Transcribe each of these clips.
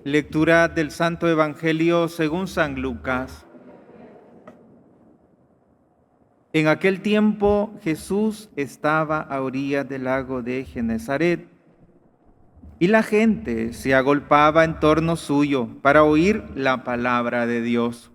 Lectura del Santo Evangelio según San Lucas. En aquel tiempo Jesús estaba a orillas del lago de Genesaret y la gente se agolpaba en torno suyo para oír la palabra de Dios.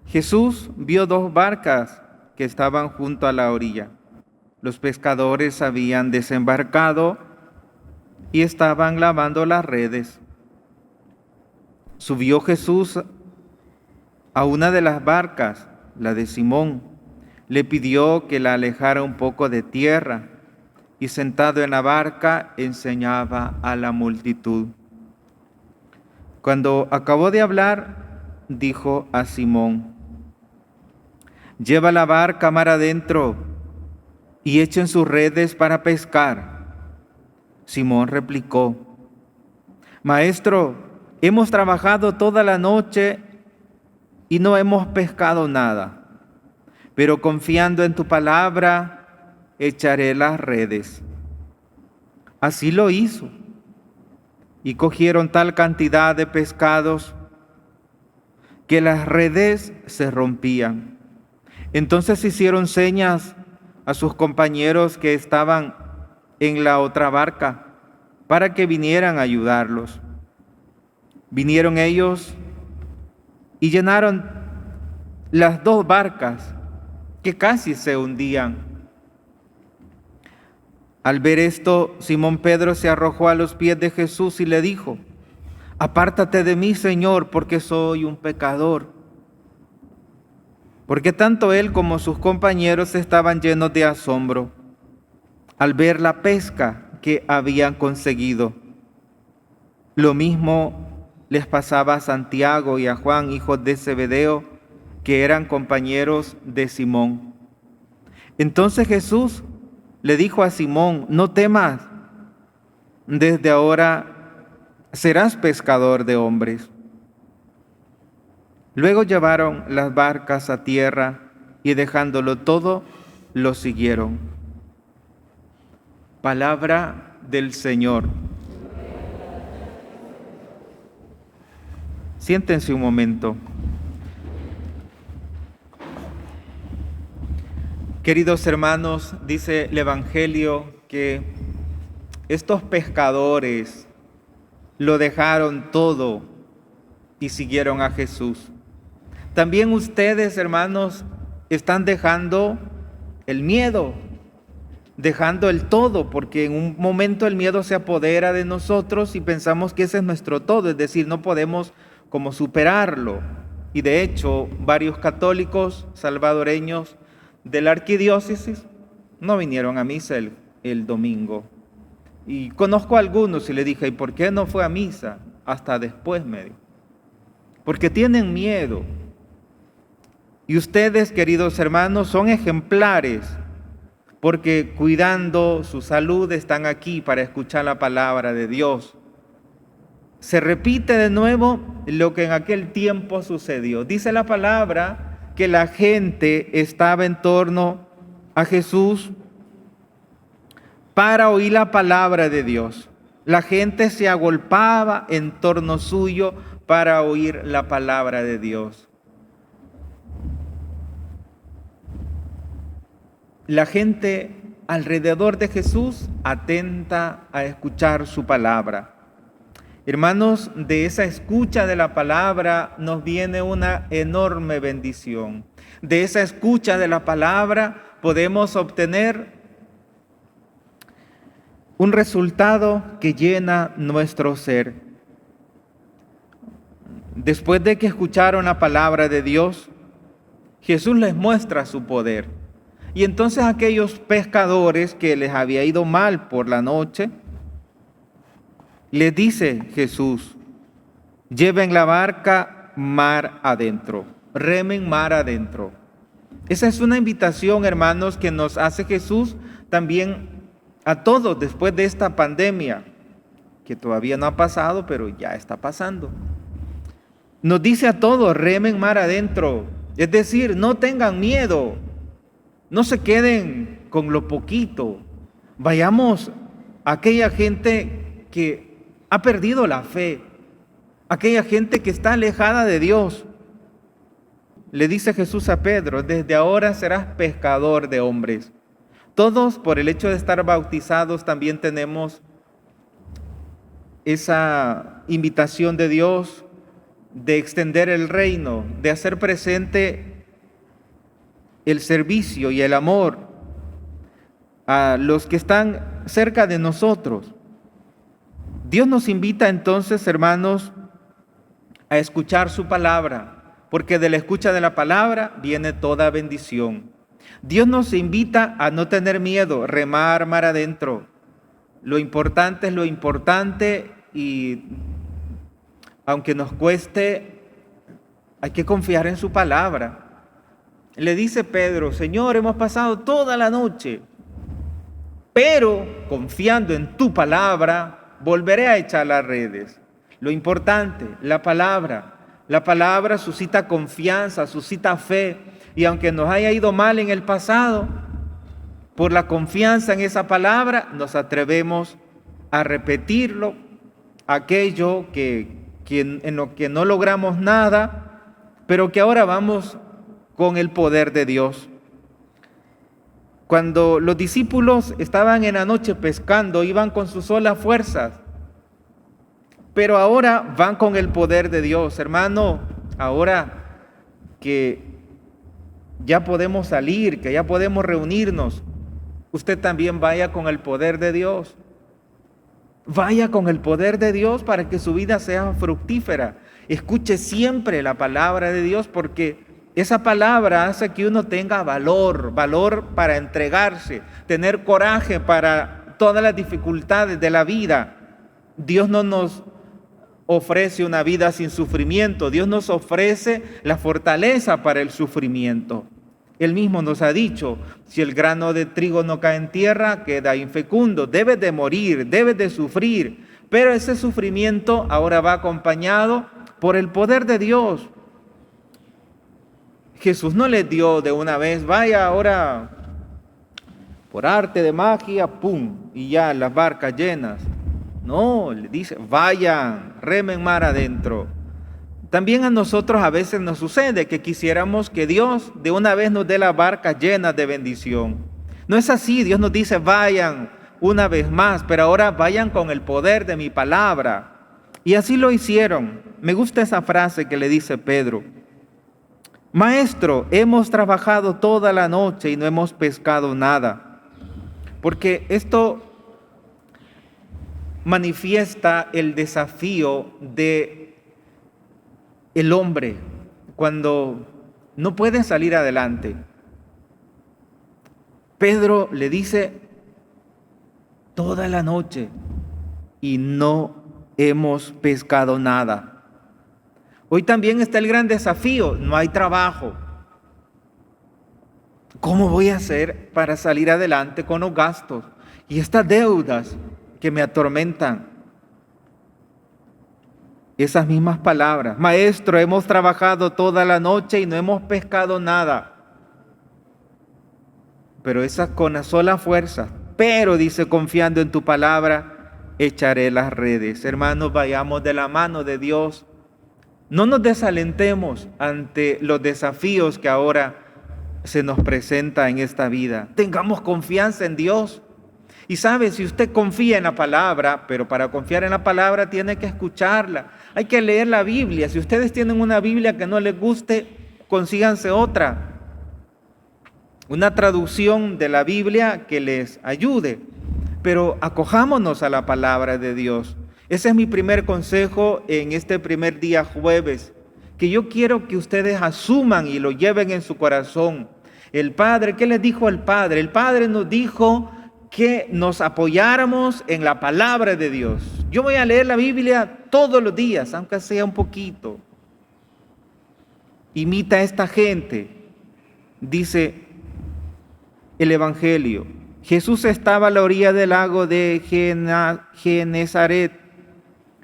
Jesús vio dos barcas que estaban junto a la orilla. Los pescadores habían desembarcado y estaban lavando las redes. Subió Jesús a una de las barcas, la de Simón. Le pidió que la alejara un poco de tierra y sentado en la barca enseñaba a la multitud. Cuando acabó de hablar, dijo a Simón: «Lleva la barca mar adentro y echen sus redes para pescar». Simón replicó: «Maestro, hemos trabajado toda la noche y no hemos pescado nada, pero confiando en tu palabra, echaré las redes». Así lo hizo, y cogieron tal cantidad de pescados que las redes se rompían. Entonces hicieron señas a sus compañeros que estaban en la otra barca para que vinieran a ayudarlos. Vinieron ellos y llenaron las dos barcas que casi se hundían. Al ver esto, Simón Pedro se arrojó a los pies de Jesús y le dijo: «Apártate de mí, Señor, porque soy un pecador». Porque tanto él como sus compañeros estaban llenos de asombro al ver la pesca que habían conseguido. Lo mismo les pasaba a Santiago y a Juan, hijos de Zebedeo, que eran compañeros de Simón. Entonces Jesús le dijo a Simón: «No temas, desde ahora serás pescador de hombres». Luego llevaron las barcas a tierra y dejándolo todo, lo siguieron. Palabra del Señor. Siéntense un momento. Queridos hermanos, dice el Evangelio que estos pescadores lo dejaron todo y siguieron a Jesús. También ustedes, hermanos, están dejando el miedo, dejando el todo, porque en un momento el miedo se apodera de nosotros y pensamos que ese es nuestro todo, es decir, no podemos como superarlo. Y de hecho, varios católicos salvadoreños de la arquidiócesis no vinieron a misa el domingo. Y conozco a algunos y le dije: ¿y por qué no fue a misa? Hasta después me dijo. Porque tienen miedo. Y ustedes, queridos hermanos, son ejemplares, porque cuidando su salud están aquí para escuchar la palabra de Dios. Se repite de nuevo lo que en aquel tiempo sucedió. Dice la palabra que la gente estaba en torno a Jesús para oír la palabra de Dios. La gente se agolpaba en torno suyo para oír la palabra de Dios. La gente alrededor de Jesús atenta a escuchar su palabra. Hermanos, de esa escucha de la palabra nos viene una enorme bendición. De esa escucha de la palabra podemos obtener un resultado que llena nuestro ser. Después de que escucharon la palabra de Dios, Jesús les muestra su poder. Y entonces aquellos pescadores que les había ido mal por la noche, les dice Jesús: lleven la barca mar adentro, remen mar adentro. Esa es una invitación, hermanos, que nos hace Jesús también a todos después de esta pandemia, que todavía no ha pasado, pero ya está pasando. Nos dice a todos: remen mar adentro, es decir, no tengan miedo. No se queden con lo poquito. Vayamos a aquella gente que ha perdido la fe, aquella gente que está alejada de Dios. Le dice Jesús a Pedro: desde ahora serás pescador de hombres. Todos, por el hecho de estar bautizados, también tenemos esa invitación de Dios de extender el reino, de hacer presente el servicio y el amor a los que están cerca de nosotros. Dios nos invita entonces, hermanos, a escuchar su palabra, porque de la escucha de la palabra viene toda bendición. Dios nos invita a no tener miedo, remar mar adentro. Lo importante es lo importante y aunque nos cueste, hay que confiar en su palabra. Le dice Pedro: Señor, hemos pasado toda la noche, pero confiando en tu palabra, volveré a echar las redes. Lo importante, la palabra suscita confianza, suscita fe, y aunque nos haya ido mal en el pasado, por la confianza en esa palabra, nos atrevemos a repetirlo, aquello en lo que no logramos nada, pero que ahora vamos con el poder de Dios. Cuando los discípulos estaban en la noche pescando, iban con sus solas fuerzas, pero ahora van con el poder de Dios. Hermano, ahora que ya podemos salir, que ya podemos reunirnos, usted también vaya con el poder de Dios. Vaya con el poder de Dios para que su vida sea fructífera. Escuche siempre la palabra de Dios, porque esa palabra hace que uno tenga valor para entregarse, tener coraje para todas las dificultades de la vida. Dios no nos ofrece una vida sin sufrimiento, Dios nos ofrece la fortaleza para el sufrimiento. Él mismo nos ha dicho: si el grano de trigo no cae en tierra, queda infecundo, debe de morir, debe de sufrir. Pero ese sufrimiento ahora va acompañado por el poder de Dios. Jesús no les dio de una vez: vaya ahora por arte de magia, pum, y ya las barcas llenas. No, le dice: vayan, remen mar adentro. También a nosotros a veces nos sucede que quisiéramos que Dios de una vez nos dé las barcas llenas de bendición. No es así. Dios nos dice: vayan una vez más, pero ahora vayan con el poder de mi palabra. Y así lo hicieron. Me gusta esa frase que le dice Pedro: Maestro, hemos trabajado toda la noche y no hemos pescado nada. Porque esto manifiesta el desafío de el hombre cuando no puede salir adelante. Pedro le dice: toda la noche y no hemos pescado nada. Hoy también está el gran desafío: no hay trabajo. ¿Cómo voy a hacer para salir adelante con los gastos y estas deudas que me atormentan? Esas mismas palabras: Maestro, hemos trabajado toda la noche y no hemos pescado nada. Pero esas con la sola fuerza. Pero dice: confiando en tu palabra, echaré las redes. Hermanos, vayamos de la mano de Dios. No nos desalentemos ante los desafíos que ahora se nos presenta en esta vida. Tengamos confianza en Dios. Y sabe, si usted confía en la palabra, pero para confiar en la palabra tiene que escucharla. Hay que leer la Biblia. Si ustedes tienen una Biblia que no les guste, consíganse otra. Una traducción de la Biblia que les ayude. Pero acojámonos a la palabra de Dios. Ese es mi primer consejo en este primer día jueves, que yo quiero que ustedes asuman y lo lleven en su corazón. El Padre, ¿qué les dijo el Padre? El Padre nos dijo que nos apoyáramos en la palabra de Dios. Yo voy a leer la Biblia todos los días, aunque sea un poquito. Imita a esta gente. Dice el Evangelio: Jesús estaba a la orilla del lago de Genezaret,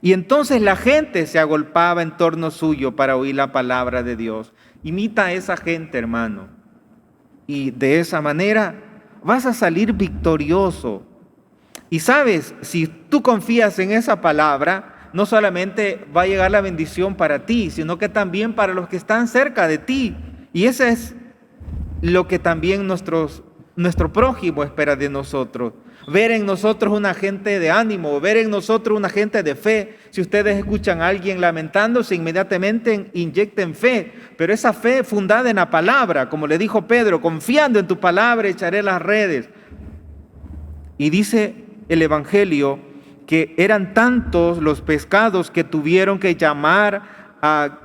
y entonces la gente se agolpaba en torno suyo para oír la palabra de Dios. Imita a esa gente, hermano, y de esa manera vas a salir victorioso. Y sabes, si tú confías en esa palabra, no solamente va a llegar la bendición para ti, sino que también para los que están cerca de ti. Y ese es lo que también nuestro prójimo espera de nosotros. Ver en nosotros una gente de ánimo, ver en nosotros una gente de fe. Si ustedes escuchan a alguien lamentándose, inmediatamente inyecten fe, pero esa fe fundada en la palabra, como le dijo Pedro, confiando en tu palabra echaré las redes. Y dice el Evangelio que eran tantos los pescados que tuvieron que llamar a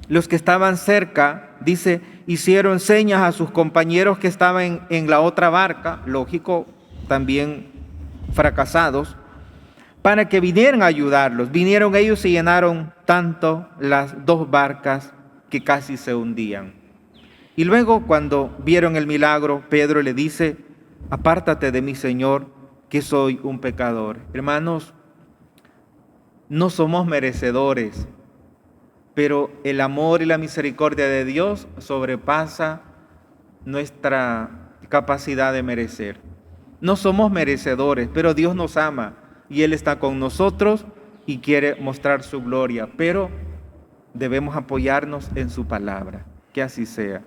los que estaban cerca. Dice, hicieron señas a sus compañeros que estaban en la otra barca, lógico, también fracasados, para que vinieran a ayudarlos. Vinieron ellos y llenaron tanto las dos barcas que casi se hundían. Y luego, cuando vieron el milagro, Pedro le dice, apártate de mí, Señor, que soy un pecador. Hermanos, no somos merecedores, pero el amor y la misericordia de Dios sobrepasa nuestra capacidad de merecer. No somos merecedores, pero Dios nos ama y Él está con nosotros y quiere mostrar su gloria, pero debemos apoyarnos en su palabra. Que así sea.